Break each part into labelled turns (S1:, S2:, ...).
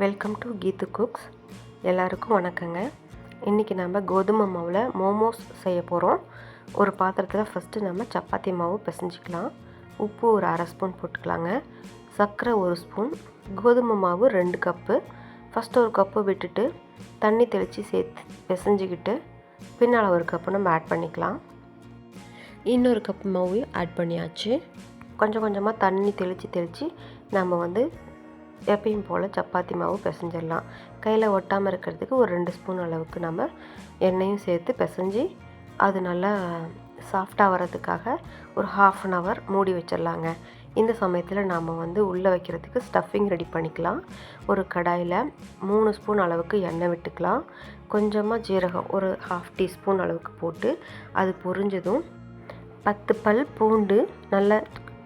S1: Welcome to கீத்து cooks. எல்லாருக்கும் வணக்கங்க. இன்றைக்கி நம்ம கோதுமை மாவில் மோமோஸ் செய்ய போகிறோம். ஒரு பாத்திரத்தில் ஃபஸ்ட்டு நம்ம சப்பாத்தி மாவு பிசைஞ்சிக்கலாம். உப்பு ஒரு அரை ஸ்பூன் போட்டுக்கலாங்க. சர்க்கரை 1 ஸ்பூன், கோதுமை மாவு 2 கப்பு. ஃபஸ்ட்டு ஒரு கப்பு விட்டுட்டு தண்ணி தெளித்து சேர்த்து பிசைஞ்சிக்கிட்டு பின்னால் 1 கப்பு நம்ம ஆட் பண்ணிக்கலாம். இன்னொரு கப்பு மாவு ஆட் பண்ணியாச்சு. கொஞ்சம் கொஞ்சமாக தண்ணி தெளித்து நம்ம எப்பயும் போல் சப்பாத்தி மாவு பிசைஞ்சிடலாம். கையில் ஒட்டாமல் இருக்கிறதுக்கு ஒரு 2 ஸ்பூன் அளவுக்கு நம்ம எண்ணெயும் சேர்த்து பிசைஞ்சி அது நல்லா சாஃப்டாக வர்றதுக்காக ஒரு 1/2 hour மூடி வச்சிடலாங்க. இந்த சமயத்தில் நாம் உள்ளே வைக்கிறதுக்கு ஸ்டஃபிங் ரெடி பண்ணிக்கலாம். ஒரு கடாயில் 3 ஸ்பூன் அளவுக்கு எண்ணெய் விட்டுக்கலாம். கொஞ்சமாக ஜீரகம் ஒரு 1/2 டீஸ்பூன் அளவுக்கு போட்டு அது பொரிஞ்சதும் 10 பல் பூண்டு நல்லா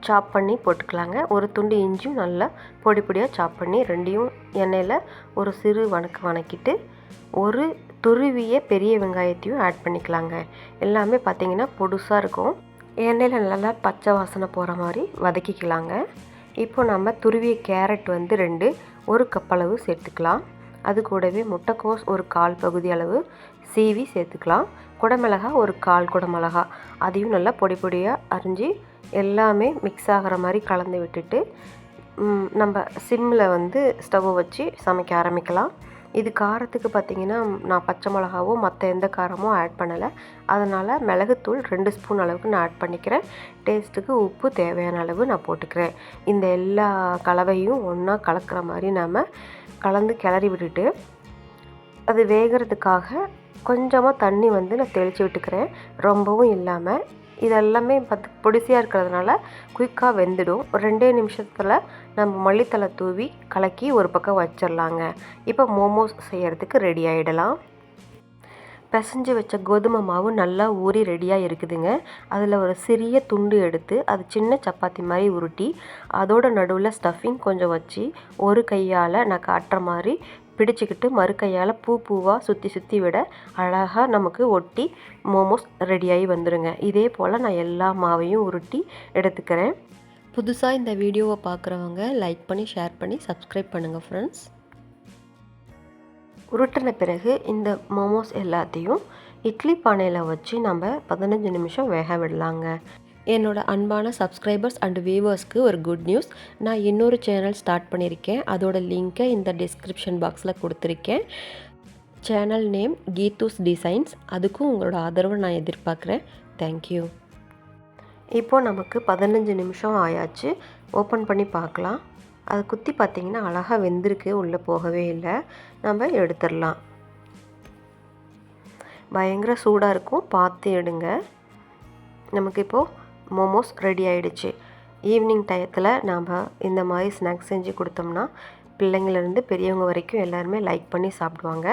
S1: சாப் பண்ணி போட்டுக்கலாங்க. ஒரு துண்டு இஞ்சியும் நல்லா பொடி பொடியாக சாப் பண்ணி ரெண்டையும் எண்ணெயில் ஒரு சிறு வணக்கிட்டு ஒரு துருவிய பெரிய வெங்காயத்தையும் ஆட் பண்ணிக்கலாங்க. எல்லாமே பார்த்திங்கன்னா பொடுசாக இருக்கும். எண்ணெயில் நல்லா பச்சை வாசனை போகிற மாதிரி வதக்கிக்கலாங்க. இப்போ நம்ம துருவிய கேரட் 2 1 கப் அளவு சேர்த்துக்கலாம். அது கூடவே முட்டைக்கோஸ் ஒரு 1/4 பகுதி அளவு சீவி சேர்த்துக்கலாம். குடமிளகா ஒரு 1/4 குடமிளகா அதையும் நல்லா பொடி பொடியாக அரிஞ்சு எல்லாமே மிக்ஸ் ஆகிற மாதிரி கலந்து விட்டுட்டு நம்ம சிம்மில் ஸ்டவ்வை வச்சு சமைக்க ஆரம்பிக்கலாம். இது காரத்துக்கு பார்த்திங்கன்னா நான் பச்சை மிளகாவோ மற்ற எந்த காரமோ ஆட் பண்ணலை. அதனால் மிளகுத்தூள் 2 ஸ்பூன் அளவுக்கு நான் ஆட் பண்ணிக்கிறேன். டேஸ்ட்டுக்கு உப்பு தேவையான அளவு நான் போட்டுக்கிறேன். இந்த எல்லா கலவையும் ஒன்றா கலக்கிற மாதிரி நாம் கலந்து கிளறி விட்டுட்டு அது வேகிறதுக்காக கொஞ்சமாக தண்ணி நான் தெளித்து விட்டுக்கிறேன். ரொம்பவும் இல்லாமல். இதெல்லாமே பொடிசியாக இருக்கிறதுனால குயிக்காக வெந்துடும். ஒரு 2 நிமிஷத்தில் நம்ம மல்லித்தலை தூவி கலக்கி ஒரு பக்கம் வச்சிடலாங்க. இப்போ மோமோஸ் செய்கிறதுக்கு ரெடி ஆகிடலாம். பிசைஞ்சு வச்ச கோதுமை மாவு நல்லா ஊறி ரெடியாக இருக்குதுங்க. அதில் ஒரு சிறிய துண்டு எடுத்து அது சின்ன சப்பாத்தி மாதிரி உருட்டி அதோட நடுவில் ஸ்டஃபிங் கொஞ்சம் வச்சு ஒரு கையால் நான் காட்டுற மாதிரி பிடிச்சிக்கிட்டு மறு கையால் பூவாக சுற்றி விட அழகாக நமக்கு ஒட்டி மோமோஸ் ரெடியாகி வந்துடுங்க. இதே போல் நான் எல்லா மாவையும் உருட்டி எடுத்துக்கிறேன். புதுசாக இந்த வீடியோவை பார்க்குறவங்க லைக் பண்ணி ஷேர் பண்ணி சப்ஸ்கிரைப் பண்ணுங்கள் ஃப்ரெண்ட்ஸ். உருட்டின பிறகு இந்த மோமோஸ் எல்லாத்தையும் இட்லி பானையில் வச்சு நம்ம 15 நிமிஷம் வேக விடலாங்க. என்னோட அன்பான சப்ஸ்கிரைபர்ஸ் அண்ட் வியூவர்ஸ்க்கு ஒரு குட் நியூஸ். நான் இன்னொரு சேனல் ஸ்டார்ட் பண்ணியிருக்கேன். அதோட லிங்க்கை இந்த டிஸ்கிரிப்ஷன் பாக்ஸில் கொடுத்துருக்கேன். Channel name Geethu's designs. அதுக்கும் உங்களோட ஆதரவை நான் எதிர்பார்க்குறேன். தேங்க்யூ. இப்போது நமக்கு 15 நிமிஷம் ஆயாச்சு. ஓப்பன் பண்ணி பார்க்கலாம். அது குத்தி பார்த்திங்கன்னா அழகாக வெந்திருக்கு, உள்ளே போகவே இல்லை. நம்ம எடுத்துடலாம். பயங்கர சூடாக இருக்கும், பார்த்து எடுங்க. நமக்கு இப்போது மோமோஸ் ரெடி ஆகிடுச்சு. ஈவினிங் டயத்தில் நாம் இந்த மாதிரி ஸ்நாக்ஸ் செஞ்சு கொடுத்தோம்னா பிள்ளைங்கள்லேருந்து பெரியவங்க வரைக்கும் எல்லாருமே லைக் பண்ணி சாப்பிடுவாங்க.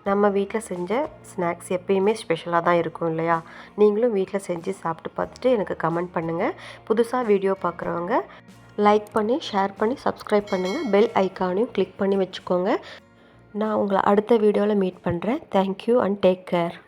S1: நம்ம வீட்டில் செஞ்ச ஸ்நாக்ஸ் எப்பயுமே ஸ்பெஷலாக தான் இருக்கும் இல்லையா? நீங்களும் வீட்டில் செஞ்சு சாப்பிட்டு பார்த்துட்டு எனக்கு கமெண்ட் பண்ணுங்கள். புதுசாக வீடியோ பார்க்குறவங்க லைக் பண்ணி ஷேர் பண்ணி சப்ஸ்கிரைப் பண்ணுங்கள். பெல் ஐக்கானையும் கிளிக் பண்ணி வச்சுக்கோங்க. நான் உங்களை அடுத்த வீடியோவில் மீட் பண்ணுறேன். Thank you and take care.